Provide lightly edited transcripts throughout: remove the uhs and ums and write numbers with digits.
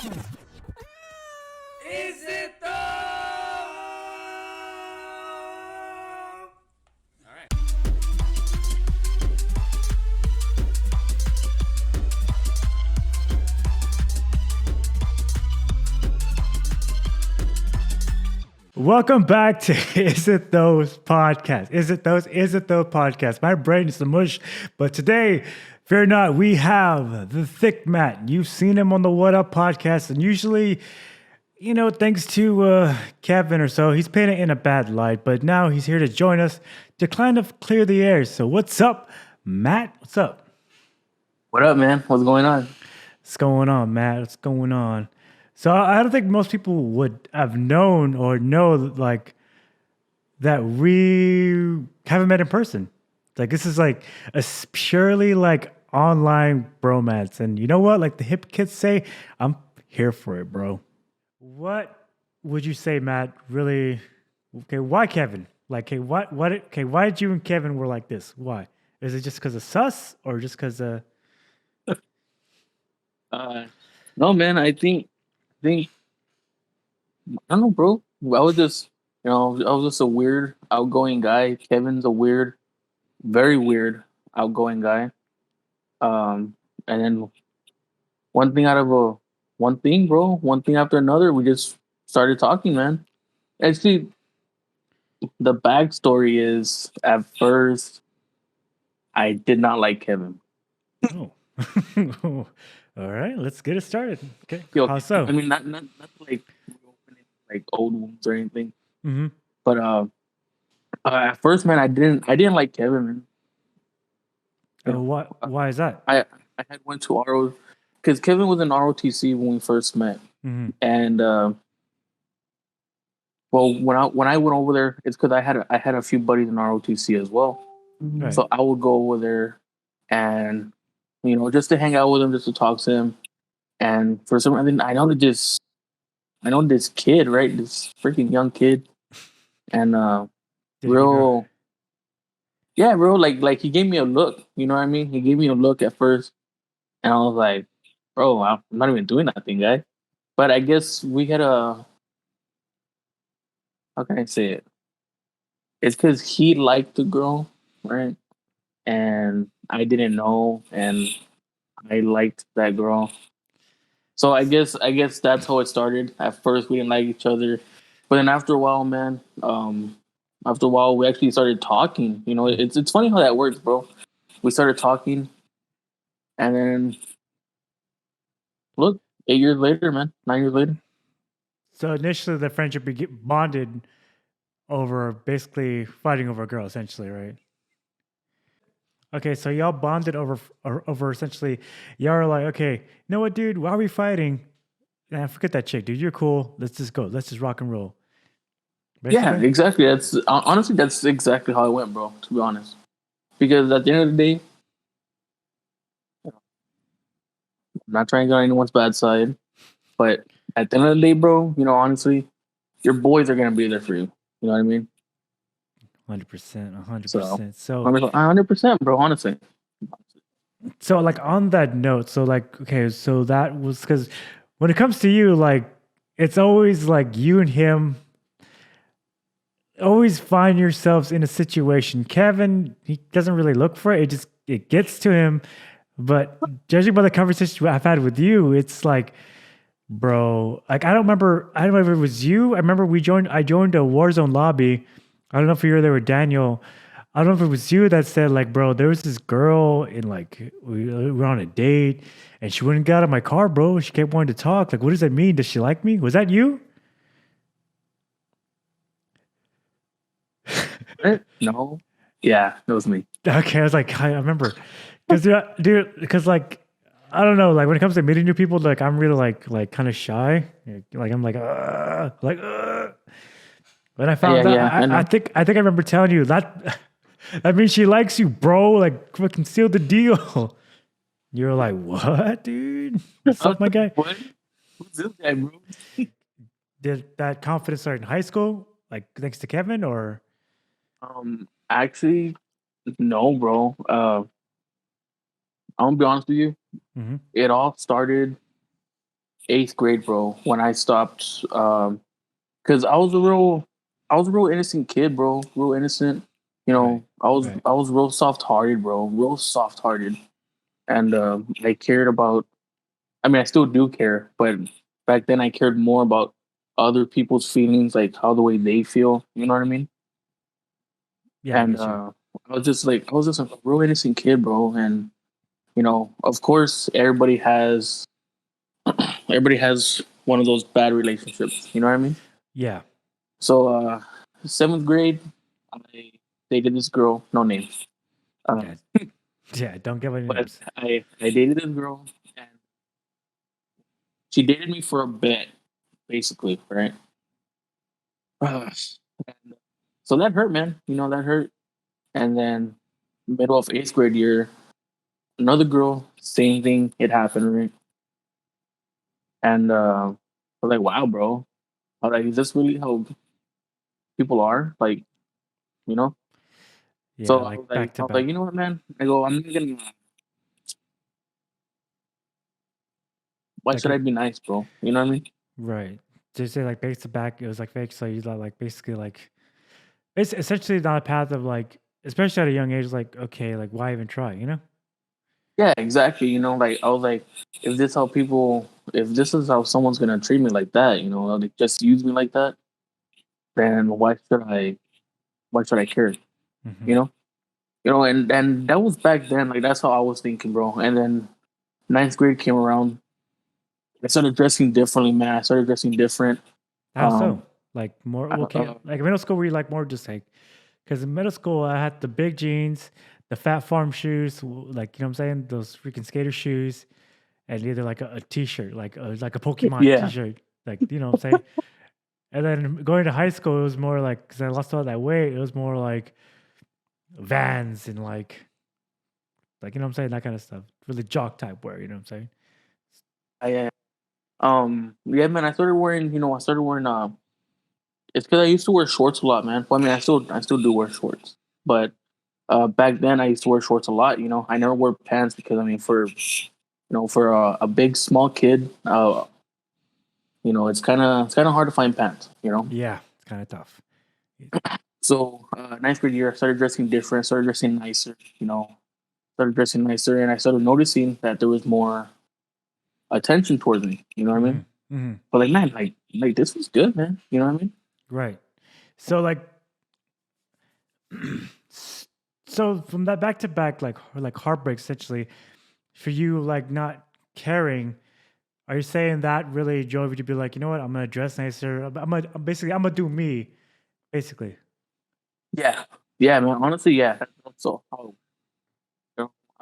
Is it though? All right. Welcome back to Is It Those podcast. Is it those podcast? My brain is the mush, but today, fear not, we have the THICC Matt. You've seen him on the What Up podcast, and usually, thanks to Kevin or so, he's painted in a bad light, but now he's here to join us to kind of clear the air. So what's up, Matt? What's up? What up, man? What's going on? What's going on, Matt? What's going on? So I don't think most people would have known or know like that we haven't met in person. Like this is like a purely like online bromance. And you know what? Like the hip kids say, I'm here for it, bro. What would you say, Matt? Really? Okay, why Kevin? Like, hey, why did you and Kevin were like this? Why? Is it just because of sus or just because No, man. I don't know, bro. I was just, a weird, outgoing guy. Kevin's a weird, very weird, outgoing guy. And then one thing bro. One thing after another, we just started talking, man. Actually, the backstory is at first, I did not like Kevin. Oh. All right, let's get it started. Okay. Yo, How so? I mean, not like reopening like old wounds or anything. Mm-hmm. But at first, man, I didn't like Kevin, man. Why is that? I had went to RO because Kevin was in ROTC when we first met, Mm-hmm. and well, when I went over there, it's because I had a few buddies in ROTC as well, Right. so I would go over there, and just to hang out with him, just to talk to him, and for some reason, I know this kid, right, this freaking young kid, and real. Yeah, bro. Like he gave me a look. You know what I mean? He gave me a look at first, and I was like, "Bro, I'm not even doing nothing, guy." But I guess we had a. How can I say it? It's because he liked the girl, right? And I didn't know, and I liked that girl. So I guess that's how it started. At first, we didn't like each other, but then after a while, man, after a while, we actually started talking. It's funny how that works, bro. We started talking, and then look, 8 years later, man, 9 years later. So initially, the friendship bonded over basically fighting over a girl, essentially, right? Okay, so y'all bonded over essentially. Y'all are like, okay, you know what, dude? Why are we fighting? Nah, forget that chick, dude. You're cool. Let's just go. Let's just rock and roll. Yeah, Basically? exactly. That's honestly, that's exactly how it went, bro. To be honest, because at the end of the day, I'm not trying to get on anyone's bad side, but at the end of the day, bro, honestly, your boys are gonna be there for you. You know what I mean? 100%, So 100%. So 100%, bro. Honestly. So like on that note, so like okay, so that was because when it comes to you, like it's always like you and him always find yourselves in a situation. Kevin, he doesn't really look for it. It gets to him. But judging by the conversation I've had with you, it's like, bro, like I don't remember if it was you. I remember I joined a Warzone lobby. I don't know if you were there with Daniel. I don't know if it was you that said, like, bro, there was this girl in like we were on a date and she wouldn't get out of my car, bro. She kept wanting to talk. Like, what does that mean? Does she like me? Was that you? What? No. Yeah, that was me. Okay, I was like, I remember. Because dude, because like I don't know, like when it comes to meeting new people, like I'm really like kind of shy. Like I'm like, when I found out, Yeah. I know. I think I remember telling you that that means she likes you, bro. Like fucking seal the deal. You're like, what, dude? What's up, my guy? What? Who's this guy, bro? Did that confidence start in high school? Like thanks to Kevin or Actually, no, bro. I'm gonna be honest with you. Mhm. It all started 8th grade, bro, when I stopped. Because I was a real innocent kid, bro. Real innocent. You know, Right. I was real soft hearted, bro. Real soft hearted, and I cared about. I mean, I still do care, but back then I cared more about other people's feelings, like how the way they feel. You know what I mean? Yeah, I And get you. I was just a real innocent kid, bro. And you know, of course, everybody has one of those bad relationships. You know what I mean? Yeah. So 7th grade, I dated this girl, no names. Yeah. Um, Yeah. Don't give any but names. I dated this girl, and she dated me for a bit, basically, right? And so that hurt, man. You know that hurt. And then middle of 8th grade year, another girl, same thing. It happened, right? And I was like, wow, bro. I was like, is this really how people are? Like, you know? Yeah, So like back I to was like, back. you know what, man? I go, I'm not gonna. Why Like should I be nice, bro? You know what I mean? right. Just say like back to back, it was like fake. So you like basically like it's essentially not a path of like, especially at a young age, like, okay, like why even try, you know? Yeah, exactly. You know, like I was like, if this is how someone's gonna treat me like that, you know, like just use me like that, then why should I care? Hmm. You know, and that was back then. Like that's how I was thinking, bro. And then 9th grade came around. I started dressing differently, man. I started dressing different. How so? Um, Like more, uh, okay, like middle school, were you like more just like, because in middle school, I had the big jeans, the fat farm shoes, like, you know what I'm saying? Those freaking skater shoes, and either like a t-shirt, like a Pokemon yeah, t-shirt, like, you know what I'm saying? And then going to high school, it was more like, because I lost all that weight, it was more like Vans and like, you know what I'm saying? That kind of stuff. Really jock type wear, you know what I'm saying? I yeah, man. I started wearing it's because I used to wear shorts a lot, man. Well, I mean, I still do wear shorts, but back then I used to wear shorts a lot. You know, I never wore pants because I mean, for a big small kid, it's kind of hard to find pants. You know, Yeah, it's kind of tough. so 9th grade year, I started dressing different, started dressing nicer. Started dressing nicer, and I started noticing that there was more attention towards me. You know what I Hmm. mean? Hmm. But like, man, like this was good, man. You know what I mean? Right. So like, so from that back to back, like heartbreak, essentially, for you, like not caring, are you saying that really drove you to be like, you know what, I'm gonna dress nicer. I'm gonna do me, basically. Yeah, yeah, man. Honestly, yeah. That's also how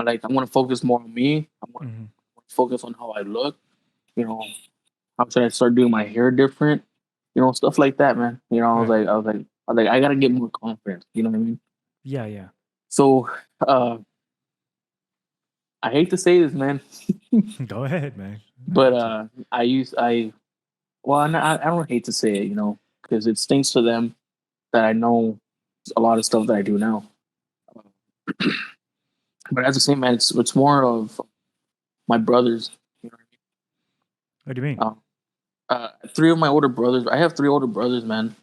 I want to focus more on me. I want Hmm. to focus on how I look. You know, how should I start doing my hair different? You know, stuff like that, man. You know, Right. I gotta get more confidence. You know what I mean? Yeah. Yeah. So, uh, I hate to say this, man, Go ahead, man. I but got you. well, I don't hate to say it, you know, because it stinks to them that I know a lot of stuff that I do now. But as the same man, it's more of my brothers. You What do you mean? know, three of my older brothers. I have three older brothers, man,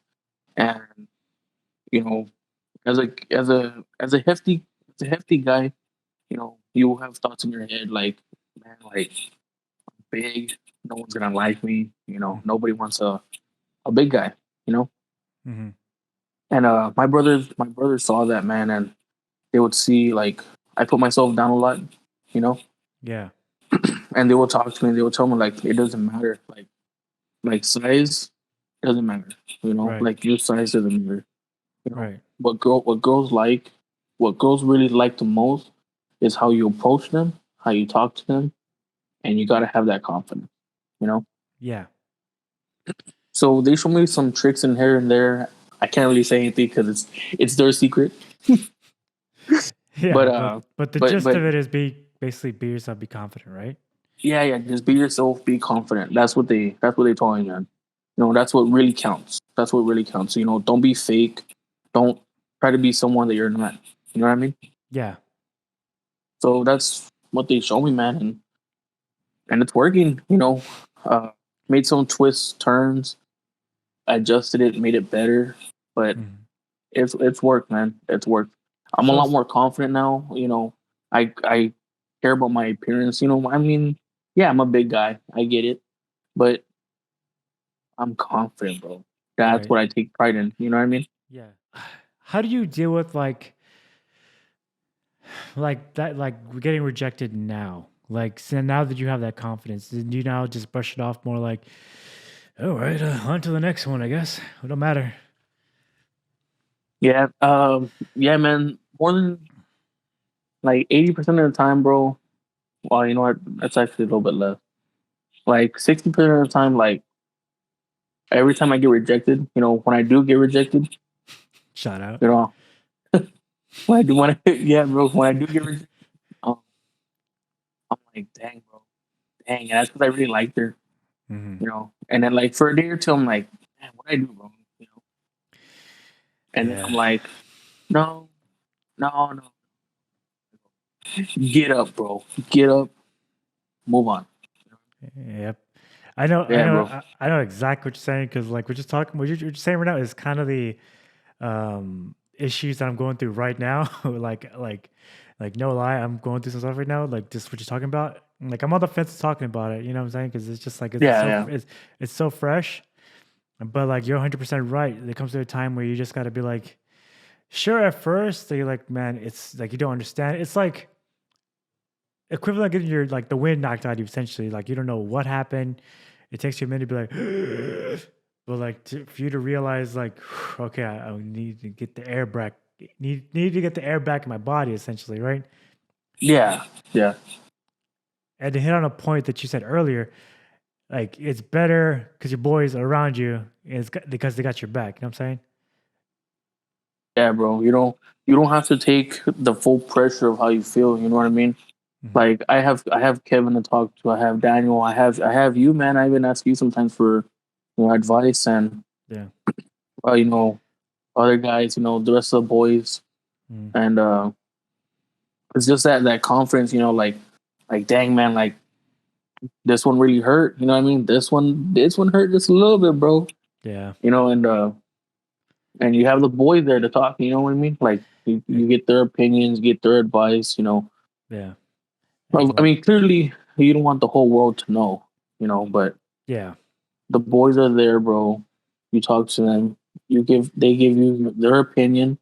and you know, as a hefty guy, you know, you have thoughts in your head like, man, like big, no one's gonna like me. You know, nobody wants a big guy. You know, Mm-hmm. and my brothers saw that, man, and they would see like I put myself down a lot. You know, Yeah. and they would talk to me. They would tell me like it doesn't matter, like size doesn't matter. You know, Right. like your size doesn't matter. You know, Right. what girls really like the most is how you approach them, how you talk to them, and you gotta have that confidence. You know, Yeah. so they show me some tricks in here and there. I can't really say anything because it's their secret. But Yeah. But the but gist but of it is basically be yourself, be confident, right? yeah, just be yourself, be confident. That's what they told me, man. You know, that's what really counts. That's what really counts. You know, don't be fake. Don't try to be someone that you're not. You know what I mean? Yeah. So that's what they show me, man, and it's working. You know, made some twists, turns, adjusted it, made it better. But Mhm. it's worked, man. It's worked. I'm a So lot more confident now. I care about my appearance. I mean, yeah, I'm a big guy. I get it, but I'm confident, bro. That's right, what I take pride in. You know what I mean? yeah. How do you deal with like that, like getting rejected now? Like, so now that you have that confidence, do you now just brush it off more like, all right, on to the next one, I guess. It don't matter. Yeah. Yeah, man. More than like 80% of the time, bro. Well, you know what? That's actually a little bit less. Like 60% of the time, like every time I get rejected, when I do get rejected, Shout out. you know, yeah, bro, when I do get rejected, um, I'm like, dang, bro, dang, and that's because I really liked her, Hmm. and then like for a day or two, I'm like, man, what I do wrong, and then I'm Yeah. like, no, no, no, get up, bro, get up, move on. Yep. I know. I Yeah, know. bro. I know exactly what you're saying because, like, we're just talking. What you're saying right now is kind of the issues that I'm going through right now. like, no lie, I'm going through some stuff right now. Like, just what you're talking about. Like, I'm on the fence talking about it. You know what I'm saying? Because it's just like Yeah, yeah, it's so fresh. But like, you're 100% right. There comes to a time where you just got to be like, sure. At first, so you're like, man, it's like you don't understand. It's like equivalent of getting your like the wind knocked out of you. Essentially, like you don't know what happened. It takes you a minute to be like, but like for you to realize, like, okay, I need to get the air back. Need to get the air back in my body, essentially, right? yeah, yeah, And to hit on a point that you said earlier, like it's better because your boys are around you, and because they got your back. You know what I'm saying? yeah, bro. You don't have to take the full pressure of how you feel. You know what I mean? Mhm. Like I have Kevin to talk to. I have Daniel. I have you, man. I even ask you sometimes for advice and Yeah. uh, you know other guys. The rest of the boys, Mm. and it's just that confidence. Like dang man, like this one really hurt. You know what I mean? This one hurt just a little bit, bro. Yeah. And you have the boys there to talk. You know what I mean? Like Eh, you get their opinions, get their advice. Yeah. Well, I Well, mean, clearly you don't want the whole world to know. But yeah. the boys are there, bro. You talk to them. They give you their opinion,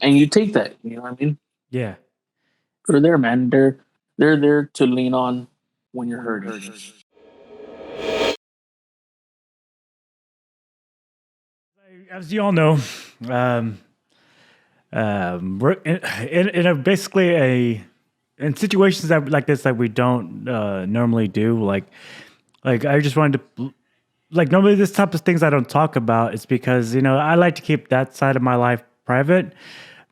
and you take that. You know what I mean? Yeah. They're there, man. They're there to lean on when you're hurting. As you all know, um, we're in a basically in situations that like this that we don't normally do. Like I just wanted to like normally this type of things I don't talk about. It's because I like to keep that side of my life private.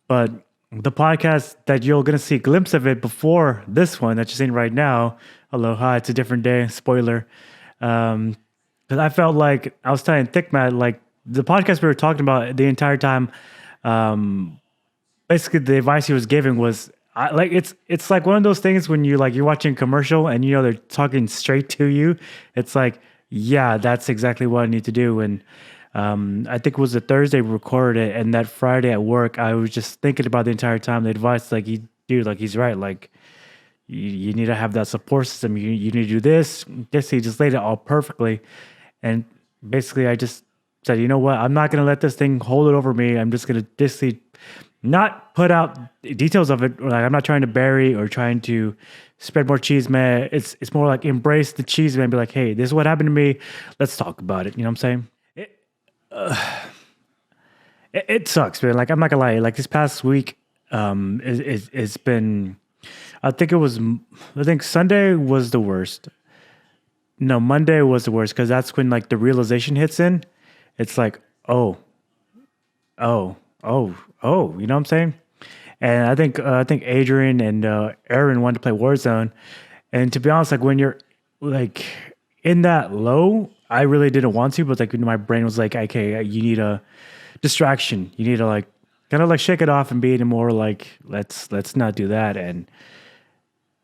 But the podcast that you're gonna see a glimpse of it before this one that you're seeing right now. Aloha, it's a different day. Spoiler. Um, because I felt like I was telling THICC Matt, like the podcast we were talking about the entire time. Um, basically, the advice he was giving was like it's like one of those things when you're watching a commercial and they're talking straight to you. It's like, yeah, that's exactly what I need to do. And I think it was a Thursday we recorded it, and that Friday at work, I was just thinking about the entire time the advice. Like, dude, like he's right. Like you need to have that support system. You need to do this. This he just laid it all perfectly. And basically, I just said, you know what? I'm not going to let this thing hold it over me. I'm just going to basically not put out details of it. Like I'm not trying to bury or trying to spread more cheese, man. It's more like embrace the cheese, man. Be like, hey, this is what happened to me. Let's talk about it. You know what I'm saying? It sucks, man. Like I'm not gonna lie. Like this past week, it's been. I think it was. I think Sunday was the worst. No, Monday was the worst because that's when like the realization hits in. It's like, oh, oh. You know what I'm saying? And I think Adrian and Aaron wanted to play Warzone. And to be honest, like when you're like in that low, I really didn't want to, but like my brain was like, okay, you need a distraction. You need to like kind of like shake it off and be more like let's not do that. And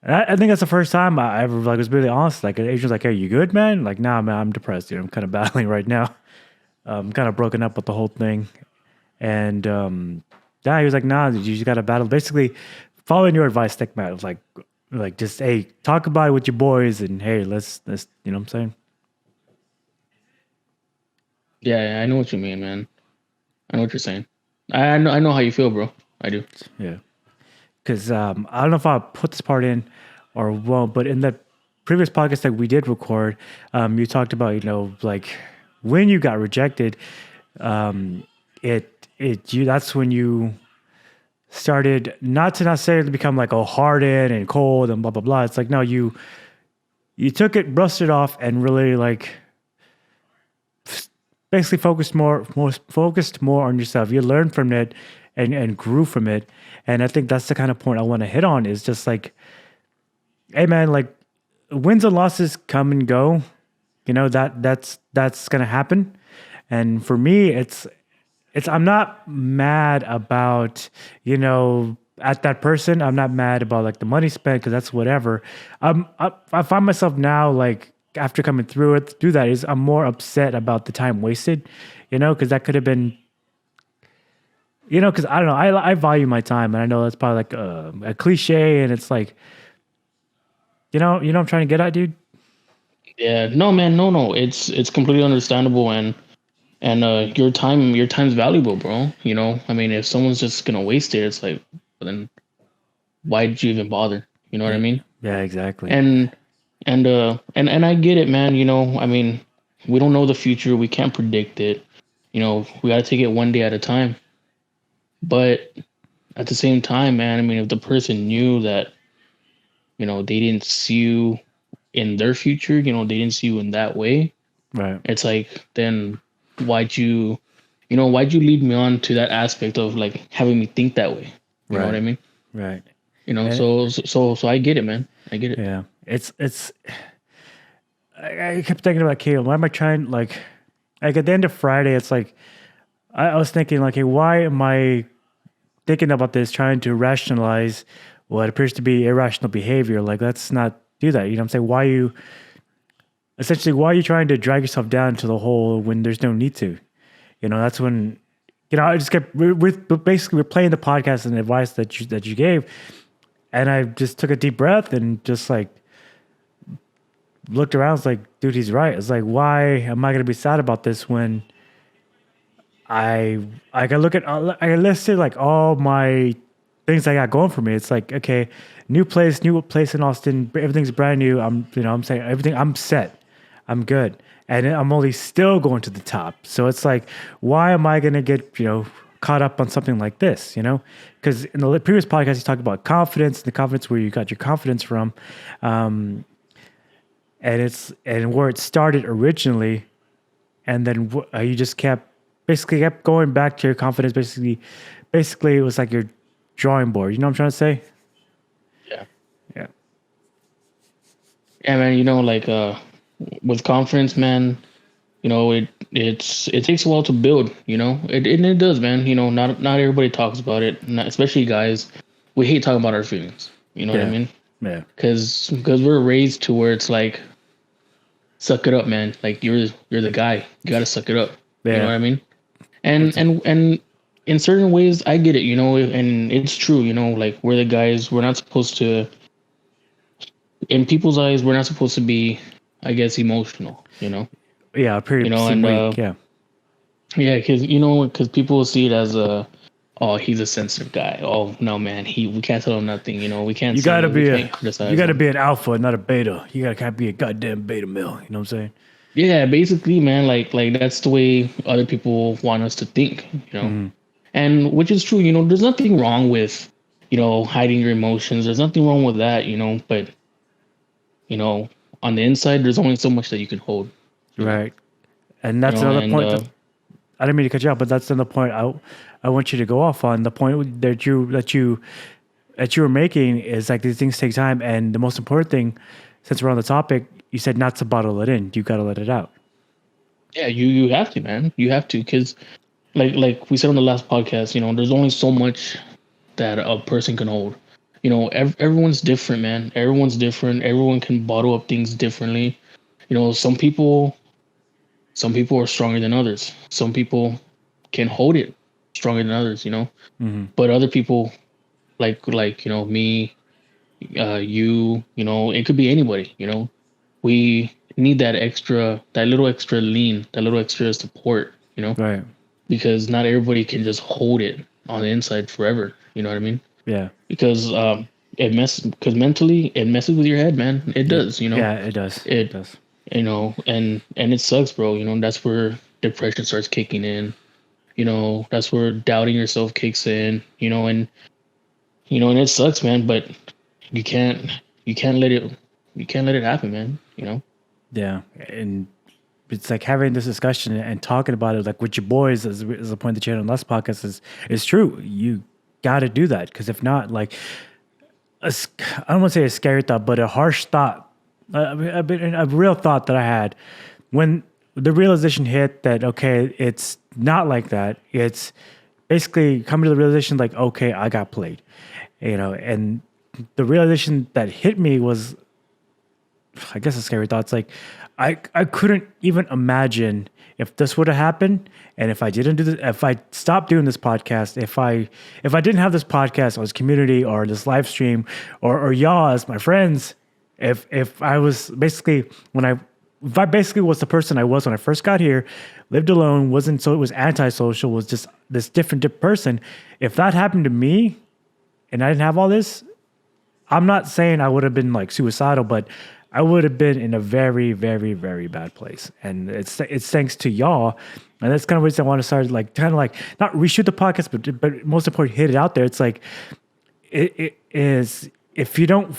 I think that's the first time I ever like was really honest. Like an agent's like, "Hey, you good, man?" Like, "Nah, man, I'm depressed. I'm kind of battling right now. I'm kind of broken up with the whole thing." And yeah, he was like, "Nah, you just got to battle." Basically, following your advice, THICC Matt. It was like just hey, talk about it with your boys, and hey, let's you know what I'm saying? Yeah, I know what you mean, man. I know what you're saying. I know how you feel, bro. I do. Yeah. Because I don't know if I'll put this part in or won't, but in the previous podcast that we did record, you talked about, like when you got rejected, that's when you started not to necessarily become like hardened and cold and blah blah blah. It's like no, you took it, brushed it off, and really like basically focused more on yourself. You learned from it and grew from it. And I think that's the kind of point I want to hit on is just like, hey man, like wins and losses come and go. That's gonna happen. And for me, it's I'm not mad about, at that person. I'm not mad about like the money spent because that's whatever. I find myself now like after coming through that is I'm more upset about the time wasted, because that could have been, because I don't know, I value my time, and I know that's probably like a cliche, and it's like, I'm trying to get at, dude. Yeah, no, man, no. It's completely understandable, and your time's valuable, bro. I mean, if someone's just gonna waste it, it's like, well, then why did you even bother? You know what I mean? Yeah, exactly. And I get it, man. I mean, we don't know the future. We can't predict it. We got to take it one day at a time. But at the same time, man, I mean, if the person knew that, they didn't see you in their future, they didn't see you in that way. Right. It's like, then why'd you lead me on to that aspect of like having me think that way? You know what I mean? Right. So I get it, man. I get it. Yeah. I kept thinking about Caleb. Why am I trying like at the end of Friday? It's like I was thinking like, hey, why am I thinking about this, trying to rationalize what appears to be irrational behavior? Like, let's not do that. You know what I'm saying? Why are you trying to drag yourself down to the hole when there's no need to? That's when I just kept we're playing the podcast and the advice that you gave, and I just took a deep breath and just like looked around. It's like, dude, he's right. It's like, why am I going to be sad about this when I can look at I listed like all my things I got going for me. It's like, okay, new place in Austin. Everything's brand new. I'm saying everything. I'm set. I'm good, and I'm only still going to the top. So it's like, why am I going to get caught up on something like this? Because in the previous podcast you talked about confidence, the confidence where you got your confidence from. And where it started originally, and then you just kept going back to your confidence. Basically, it was like your drawing board. You know what I'm trying to say? Yeah. Yeah. Yeah, man. Like with confidence, man. It takes a while to build. It does, man. Not everybody talks about it, especially guys. We hate talking about our feelings. You know what I mean? Yeah. Because we're raised to where it's like, suck it up, man. Like you're the guy. You gotta suck it up. Yeah. You know what I mean? And in certain ways, I get it. And it's true. Like we're the guys. We're not supposed to. In people's eyes, we're not supposed to be, I guess, emotional. Yeah. Pretty. Yeah. Yeah, because people will see it as oh, he's a sensitive guy. Oh no, man, we can't tell him nothing. We can't. You gotta be him. be an alpha, not a beta. Can't be a goddamn beta male. You know what I'm saying? Yeah, basically, man. Like that's the way other people want us to think. And which is true. There's nothing wrong with hiding your emotions. There's nothing wrong with that. But on the inside, there's only so much that you can hold. Right. And that's another point. I didn't mean to cut you off, but that's another point I want you to go off on. The point that you were making is like these things take time, and the most important thing, since we're on the topic, you said not to bottle it in. You got to let it out. Yeah, you have to, man. You have to, because like we said on the last podcast, there's only so much that a person can hold. everyone's different, man. Everyone's different. Everyone can bottle up things differently. Some people are stronger than others. Some people can hold it stronger than others, Mm-hmm. but other people, like me, it could be anybody, we need that little extra lean, that little extra support, Right. because not everybody can just hold it on the inside forever. You know what I mean? Yeah. Because because mentally it messes with your head, man. It does, Yeah, it does. It It does. and it sucks, bro. That's where depression starts kicking in. That's where doubting yourself kicks in. And it sucks, man. But you can't you can't let it you can't let it happen, man. Yeah. And it's like having this discussion and talking about it like with your boys as a point that you had on last podcast is true. You got to do that because if not, like I don't want to say a scary thought, but a harsh thought, a real thought that I had when the realization hit that okay, it's not like that. It's basically coming to the realization like okay, I got played, and the realization that hit me was I guess a scary thought. It's like I couldn't even imagine if this would have happened, and if I didn't do this, if I stopped doing this podcast, if I didn't have this podcast or this community or this live stream or y'all as my friends, if I was basically if I basically was the person I was when I first got here, lived alone, wasn't it was antisocial, was just this different person. If that happened to me, and I didn't have all this, I'm not saying I would have been like suicidal, but I would have been in a very, very, very bad place. And it's thanks to y'all. And that's kind of what I want to start like kind of like not reshoot the podcast, but most importantly, hit it out there. It's like it is if you don't,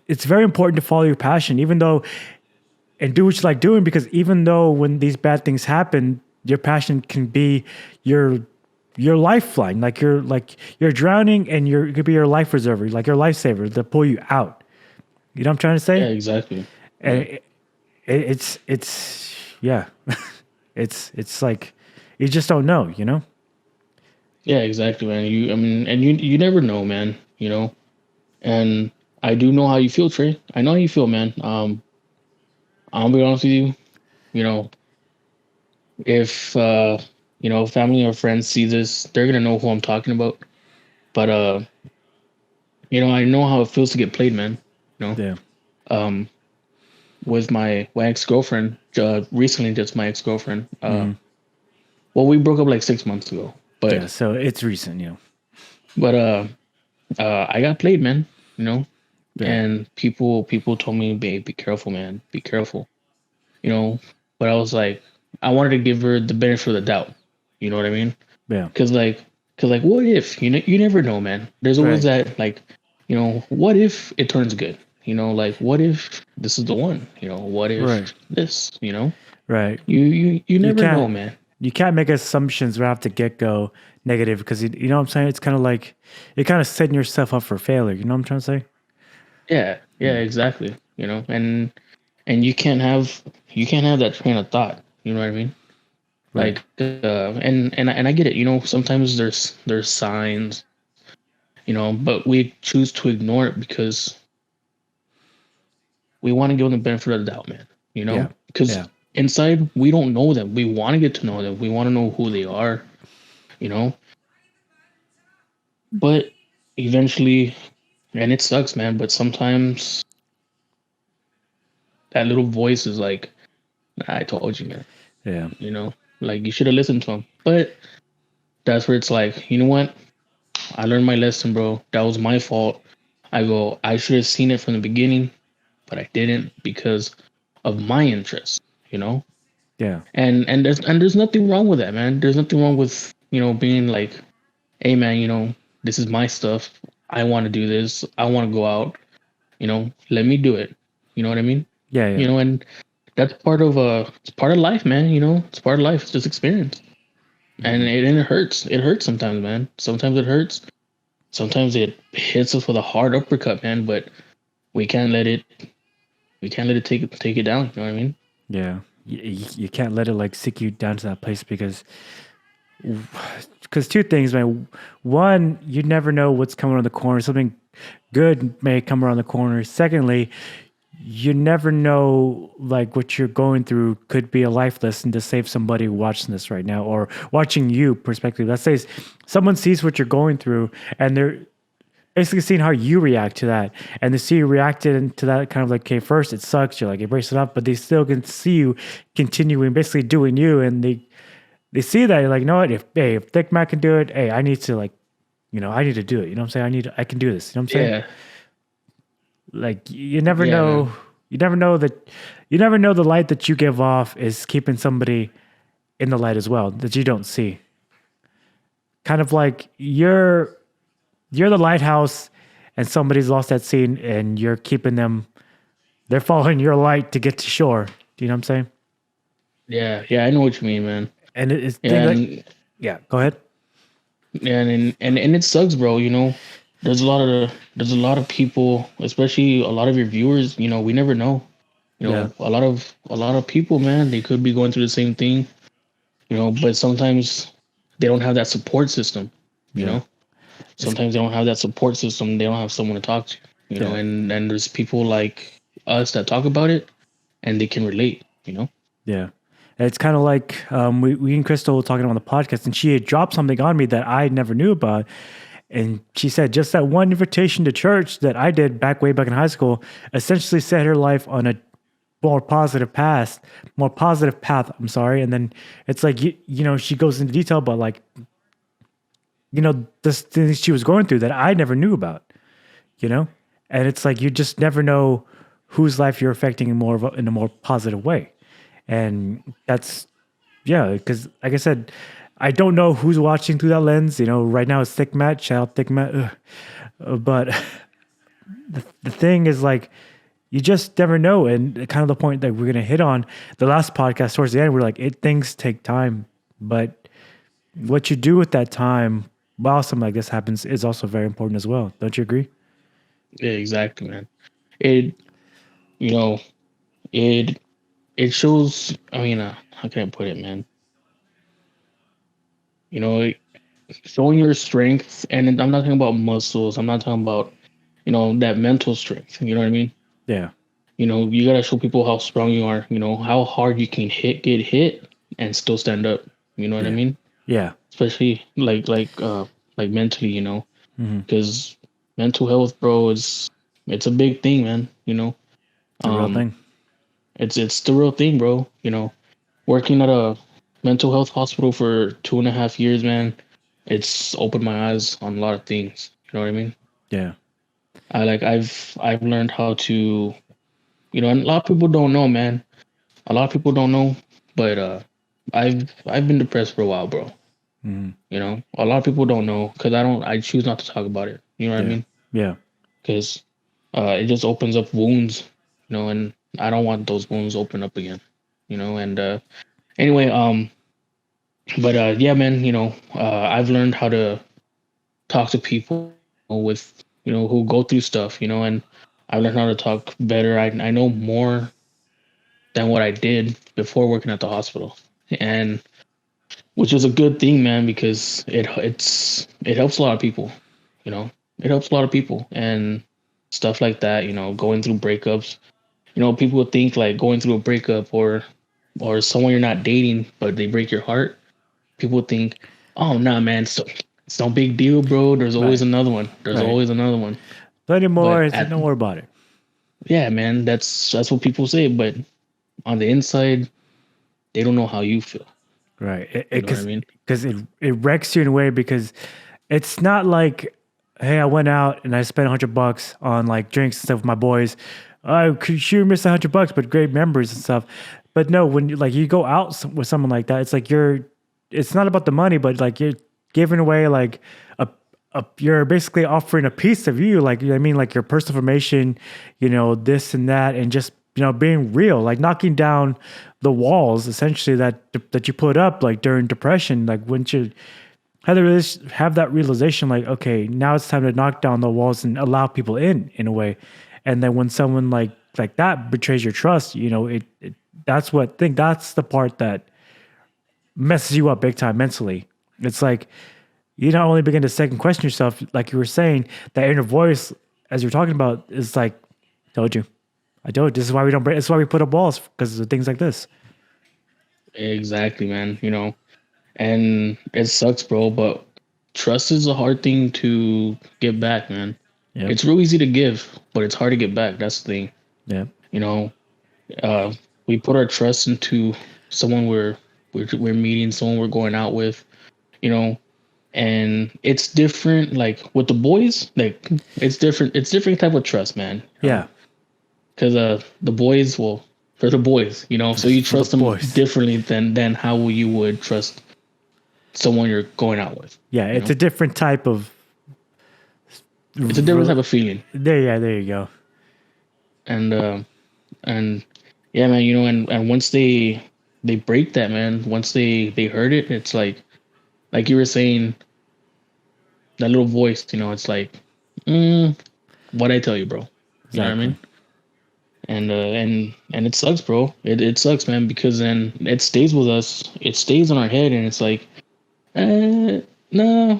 it's very important to follow your passion, even though and do what you like doing, because even though when these bad things happen, your passion can be your lifeline. Like you're drowning and it could be your life preserver, like your lifesaver to pull you out. You know what I'm trying to say? Yeah, exactly. And it's yeah, it's like you just don't know, Yeah, exactly, man. You never know, man. And I do know how you feel, Trey. I know how you feel, man. I'll be honest with you. If family or friends see this, they're gonna know who I'm talking about. But I know how it feels to get played, man. Yeah. With my ex-girlfriend, recently just my ex-girlfriend. Well, we broke up like 6 months ago, but Yeah, so it's recent, but I got played, man. Yeah. And people told me, babe, be careful, man, be careful. But I was like, I wanted to give her the benefit of the doubt. You know what I mean? Yeah. Cause what if you never know, man. There's always Right. that what if it turns good? Like what if this is the one? What if Right. this? Right. You never can't- know, man. You can't make assumptions right off the get go negative because you know what I'm saying? It's kind of like you're kind of setting yourself up for failure. You know what I'm trying to say? Yeah, exactly. And you can't have that train of thought. You know what I mean? Right. Like and I get it. Sometimes there's signs. But we choose to ignore it because we want to give them the benefit of the doubt, man. Yeah. Because Yeah. inside we don't know them. We want to get to know them. We want to know who they are. But eventually, and it sucks, man. But sometimes that little voice is like, I told you, man. Yeah. Like you should have listened to him. But that's where it's like, you know what? I learned my lesson, bro. That was my fault. I should have seen it from the beginning, but I didn't because of my interest, Yeah. And there's nothing wrong with that, man. There's nothing wrong with, being like, hey man, this is my stuff. I want to do this. I want to go out, let me do it. You know what I mean? Yeah. Yeah. And that's it's part of life, man. It's part of life. It's just experience. And it hurts. It hurts sometimes, man. Sometimes it hurts. Sometimes it hits us with a hard uppercut, man. But we can't let it take it down. You know what I mean? Yeah. You can't let it like sick you down to that place because two things, man. One, you never know what's coming around the corner. Something good may come around the corner. Secondly, you never know, like, what you're going through could be a life lesson to save somebody watching this right now or watching you perspective. Let's say someone sees what you're going through and they're basically seeing how you react to that, and they see you reacted to that kind of like, okay, first it sucks, you're like, you brace it up, but they still can see you continuing, basically doing you, and they see that you're like, you know what, if THICC Matt can do it, hey, I need to, like, I need to do it. You know what I'm saying? I can do this. You know what I'm saying? Yeah. Like, you never know. Man. You never know the light that you give off is keeping somebody in the light as well that you don't see. Kind of like you're the lighthouse and somebody's lost that scene and you're keeping them, they're following your light to get to shore. Do you know what I'm saying? Yeah. Yeah. I know what you mean, man. And it's, yeah, go ahead. Yeah. And it sucks, bro. There's a lot of people, especially a lot of your viewers, we never know, a lot of people, man, they could be going through the same thing, but sometimes they don't have that support system, you know. Sometimes they don't have that support system. They don't have someone to talk to, know, and there's people like us that talk about it and they can relate, Yeah. It's kind of like we and Crystal were talking on the podcast, and she had dropped something on me that I never knew about. And she said just that one invitation to church that I did way back in high school essentially set her life on a more positive path. I'm sorry. And then it's like, she goes into detail, but like, this things she was going through that I never knew about, and it's like, you just never know whose life you're affecting in a more positive way. And that's, because like I said, I don't know who's watching through that lens. Right now it's THICC Matt, shout out THICC Matt. But the thing is, like, you just never know. And kind of the point that we're going to hit on the last podcast towards the end, we're like, things take time. But what you do with that time while something like this happens is also very important as well. Don't you agree? Yeah, exactly, man. It shows, how can I put it, man? Showing your strength, and I'm not talking about muscles. I'm not talking about, that mental strength. You know what I mean? Yeah. You gotta show people how strong you are. How hard you can get hit, and still stand up. You know what I mean? Yeah. Especially like mentally. Because mental health, bro, it's a big thing, man. It's a real thing. It's the real thing, bro. Working at a mental health hospital for 2.5 years, man, it's opened my eyes on a lot of things. You know what I mean? Yeah. I've learned how to, and a lot of people don't know, man. A lot of people don't know, but I've been depressed for a while, bro. Mm-hmm. A lot of people don't know because I choose not to talk about it. You know what I mean? Yeah. Because it just opens up wounds, and I don't want those wounds open up again, and anyway, but yeah, man, I've learned how to talk to people with, who go through stuff, and I've learned how to talk better. I know more than what I did before working at the hospital, and which is a good thing, man, because it helps a lot of people, it helps a lot of people and stuff like that, going through breakups. People would think like going through a breakup or someone you're not dating, but they break your heart. People think, oh, nah, man, it's no big deal, bro. There's always another one. There's always another one. Plenty more. Don't worry about it. Yeah, man, that's what people say. But on the inside, they don't know how you feel. Right. You know what I mean? Because it wrecks you in a way, because it's not like, hey, I went out and I spent $100 on like drinks and stuff with my boys. I could sure miss $100, but great memories and stuff. But no, when you go out with someone like that, it's like it's not about the money, but like you're giving away like you're basically offering a piece of you, like, like your personal information, this and that, and just, being real, like knocking down the walls essentially that you put up like during depression. Like once you have that realization, like, okay, now it's time to knock down the walls and allow people in a way. And then when someone like that betrays your trust, that's the part that messes you up big time mentally. It's like you not only begin to second question yourself, like you were saying, that inner voice as you're talking about, is like, told you, I told you. This is why we don't break. This is why we put up walls, because of things like this. Exactly, man. And it sucks, bro. But trust is a hard thing to get back, man. Yep. It's real easy to give, but it's hard to get back. That's the thing. Yeah. Uh, we put our trust into someone we're meeting, someone we're going out with, and it's different. Like with the boys, like it's different. It's different type of trust, man. Yeah. Because the boys, well, they're the boys, so you trust them differently than how you would trust someone you're going out with. Yeah, it's a different type of. It's a different type of feeling. There you go. And yeah, man, and once they break that, man, once they heard it, it's like you were saying, that little voice, it's like, what'd I tell you, bro? You know what I mean? And it sucks, bro. It sucks, man, because then it stays with us. It stays in our head, and it's like, no, I'm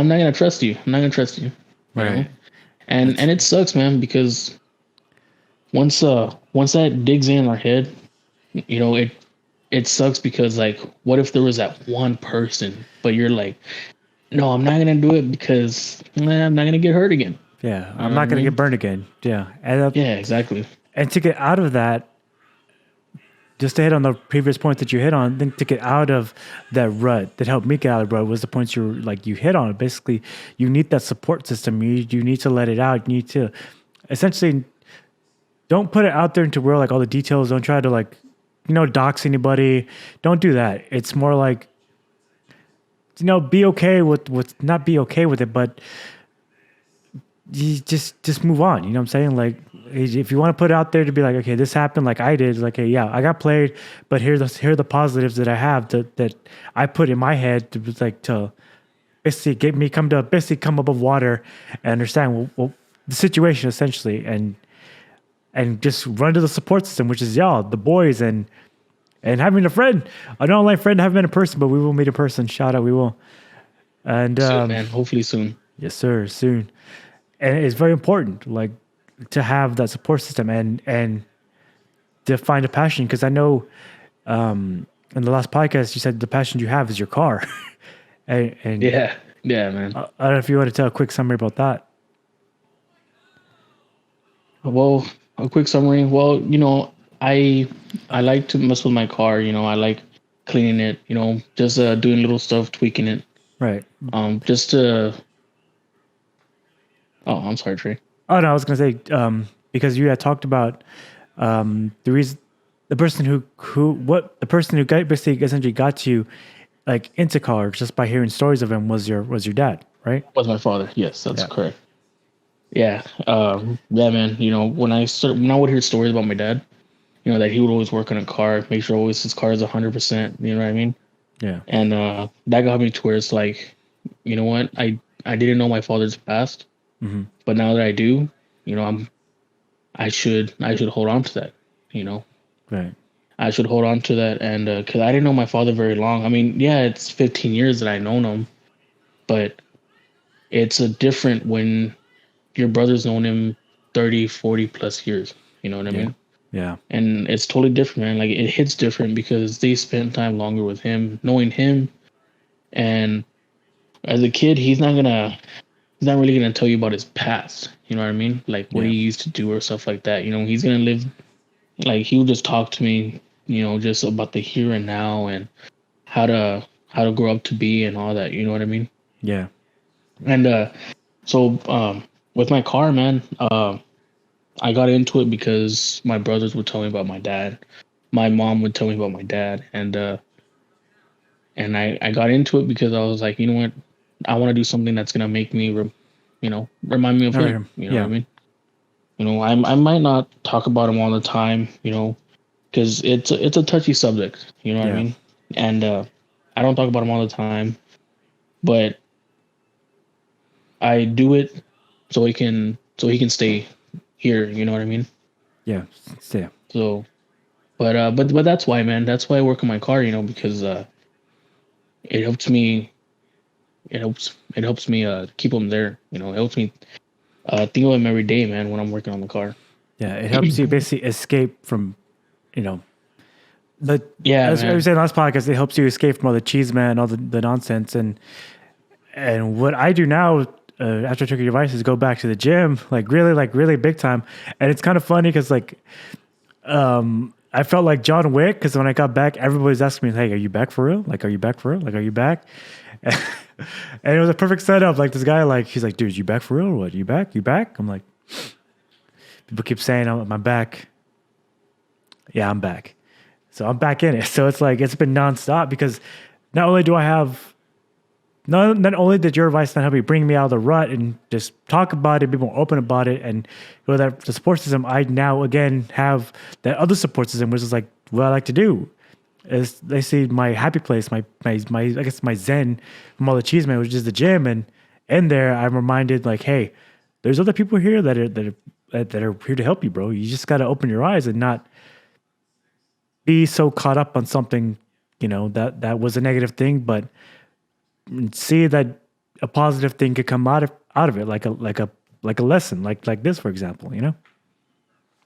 not gonna trust you. I'm not gonna trust you. Right. And it sucks, man, because once that digs in our head, it sucks because, like, what if there was that one person, but you're like, no, I'm not gonna do it because I'm not gonna get hurt again. Yeah, I'm not going to get burned again. Yeah. Yeah, exactly. And to get out of that, just to hit on the previous point that you hit on, then to get out of that rut, that helped me get out of the rut, was the points you hit on. Basically, you need that support system. You need to let it out. You need to essentially don't put it out there into the world, like all the details. Don't try to dox anybody. Don't do that. It's more like, be okay with not be okay with it, but you just move on. You know what I'm saying? Like, if you want to put it out there to be like, okay, this happened, like I did, like, hey, yeah, I got played, but here are the positives that I have that I put in my head to basically come above water and understand well, the situation essentially, and just run to the support system, which is y'all, the boys, and having a friend, an online friend. I haven't met in person, but we will meet in person. Shout out, we will. And soon, man, hopefully soon. Yes, sir, soon. And it's very important, like, to have that support system and to find a passion. Because I know in the last podcast you said the passion you have is your car. and yeah, man. I don't know if you want to tell a quick summary about that. Well, a quick summary. Well, I like to mess with my car. I like cleaning it. Just doing little stuff, tweaking it. Right. Just to. Oh, I'm sorry, Trey. Oh no, I was gonna say because you had talked about the person who basically essentially got you like into cars just by hearing stories of him was your dad, right? Was my father? Yes, that's correct. Yeah, yeah, man. When I would hear stories about my dad, that he would always work on a car, make sure always his car is 100%. You know what I mean? Yeah. And that got me to where it's like, you know what? I didn't know my father's past. Mm-hmm. But now that I do, I should hold on to that, Right. I should hold on to that. And because I didn't know my father very long. I mean, yeah, it's 15 years that I known him, but it's a different when your brother's known him 30, 40 plus years. You know what I mean? Yeah. And it's totally different, man. Like, it hits different because they spent time longer with him, knowing him. And as a kid, he's not really going to tell you about his past. You know what I mean? Like what he used to do or stuff like that. He's going to live, like, he would just talk to me, just about the here and now and how to grow up to be and all that. You know what I mean? Yeah. And so with my car, man, I got into it because my brothers would tell me about my dad. My mom would tell me about my dad. And I got into it because I was like, you know what? I want to do something that's gonna make me, remind me of him. You know what I mean? I might not talk about him all the time, because it's a touchy subject. You know what I mean? And I don't talk about him all the time, but I do it so he can stay here. You know what I mean? Yeah. Stay. So, but that's why, man. That's why I work on my car. Because it helps me. It helps me keep them there. It helps me think of him every day, man, when I'm working on the car. Yeah, it helps you basically escape from, you know, the as I man. was saying last podcast, it helps you escape from all the cheese man, all the nonsense, and what I do now after I took your advice is go back to the gym, like really big time, and it's kind of funny because I felt like John Wick because when I got back, everybody's asking me, "Hey, are you back for real? Like, are you back for real? Like, are you back?" And it was a perfect setup. Like this guy, like he's like, "Dude, you back for real? Or what? You back? You back?" I'm like, people keep saying I'm back. Yeah, I'm back. So I'm back in it. So it's like it's been nonstop because not only do I have not only did your advice not help me bring me out of the rut and just talk about it, be more open about it, and with that the support system, I now again have that other support system, which is like what I like to do. Is they see my happy place, my I guess my zen from all the cheese man, which is the gym, and in there I'm reminded like, hey, there's other people here that are here to help you, bro. You just got to open your eyes and not be so caught up on something, you know, that was a negative thing, but see that a positive thing could come out of it, like a lesson, like this, for example, you know?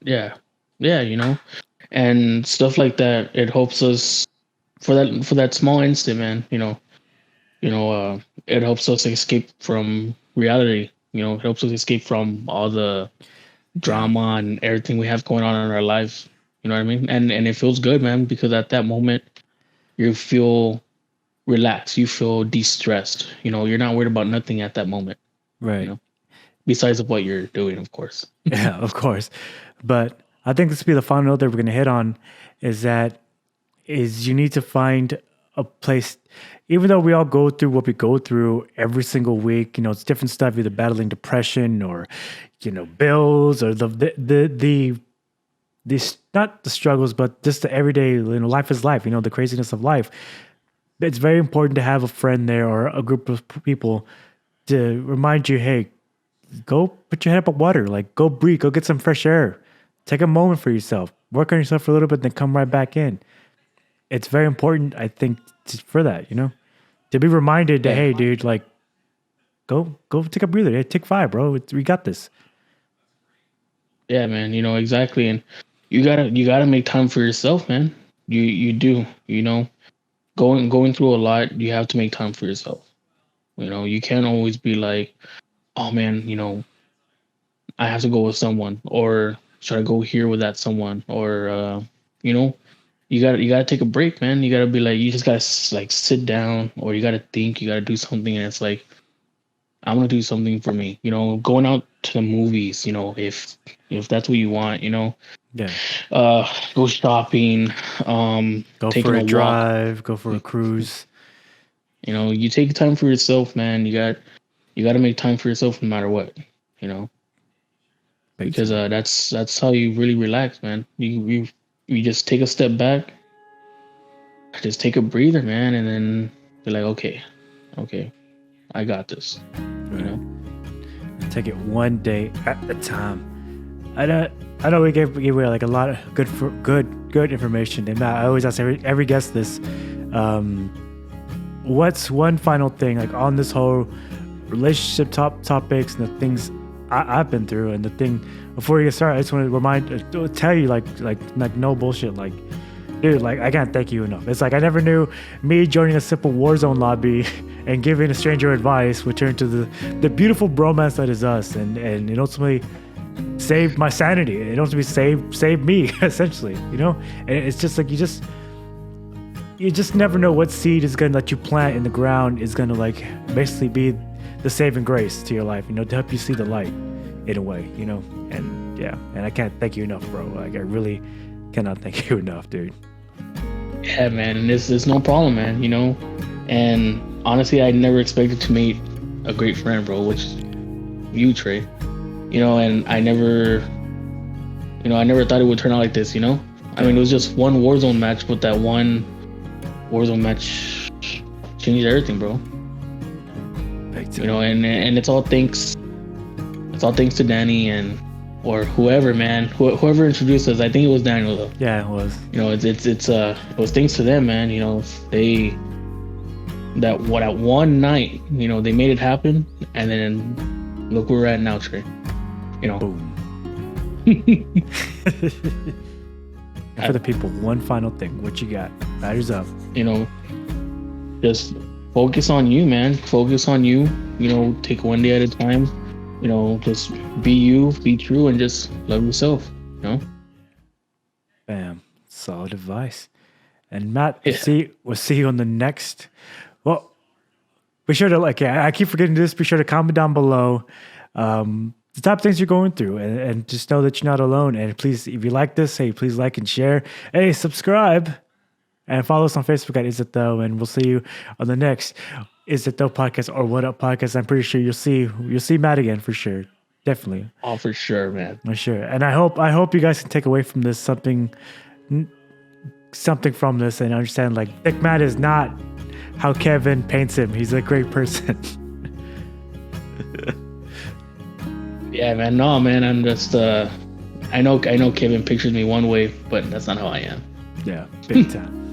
Yeah, you know, and stuff like that. It helps us for that small instant, man. It helps us escape from reality. You know, it helps us escape from all the drama and everything we have going on in our lives. You know what I mean? And it feels good, man, because at that moment you feel relaxed, you feel de-stressed. You know, you're not worried about nothing at that moment. Right. You know, besides of what you're doing, of course. Yeah, of course. But I think this will be the final note that we're going to hit on is you need to find a place, even though we all go through what we go through every single week, you know, it's different stuff, either battling depression or, you know, bills or these not the struggles, but just the everyday, you know, life is life, you know, the craziness of life. It's very important to have a friend there or a group of people to remind you, hey, go put your head up water, like go breathe, go get some fresh air, take a moment for yourself, work on yourself for a little bit, then come right back in. It's very important, I think, for that, you know, to be reminded that, hey, dude, like, go take a breather. Hey, take 5, bro. We got this. Yeah, man. You know, exactly. And you gotta make time for yourself, man. You do. You know, going through a lot, you have to make time for yourself. You know, you can't always be like, oh man, you know, I have to go with someone, or should I go here with that someone, or you know, you gotta take a break, man. You gotta be like, you just gotta like sit down, or you gotta think, you gotta do something, and it's like, I'm gonna do something for me. You know, going out to the movies, you know, if that's what you want, you know. Yeah. Go shopping, Go taking for a walk. drive, go for a cruise. You know, you take time for yourself, man. You got to make time for yourself no matter what, you know. Because that's how you really relax, man. You just take a step back, just take a breather, man, and then be like, okay, I got this. You know. Take it one day at a time. I know we gave away like a lot of good information, and I always ask every guest this. What's one final thing like on this whole relationship topics and the things I've been through, and the thing before you get started, I just want to tell you like no bullshit, like, dude, like I can't thank you enough. It's like I never knew me joining a simple Warzone lobby and giving a stranger advice would turn to the beautiful bromance that is us, and it ultimately saved my sanity. It ultimately saved me essentially, you know. And it's just like you just never know what seed is gonna let you plant in the ground is gonna like basically be the saving grace to your life, you know, to help you see the light in a way, you know. And yeah, and I can't thank you enough, bro. Like I really cannot thank you enough, dude. Yeah, man, and it's no problem, man, you know. And honestly, I never expected to meet a great friend, bro, which is you, Trey. You know, and I never thought it would turn out like this, you know. I mean, it was just one Warzone match, but that one Warzone match changed everything, bro. You know, and it's all thanks to Danny or whoever, man, whoever introduced us. I think it was Daniel though. Yeah, it was. You know, it was thanks to them, man. You know, at one night, you know, they made it happen, and then look where we're at now, Trey. You know, Boom. And for the people, one final thing. What you got? Batteries up. you know, just focus on you, man. Focus on you. You know, take one day at a time. You know, just be you, be true, and just love yourself. You know. Bam. Solid advice. And Matt, Yeah. we'll see you on the next. Well, be sure to I keep forgetting this. Be sure to comment down below the type of things you're going through, and just know that you're not alone. And please, if you like this, hey, please like and share. Hey, subscribe and follow us on Facebook at Is It Though. And we'll see you on the next Is It Though podcast or What Up podcast. I'm pretty sure you'll see Matt again for sure. Definitely. Oh, for sure, man. For sure. And I hope you guys can take away from this something from this and understand like THICC Matt is not how Kevin paints him. He's a great person. Yeah, man. No, man. I'm just. I know Kevin pictures me one way, but that's not how I am. Yeah, big time.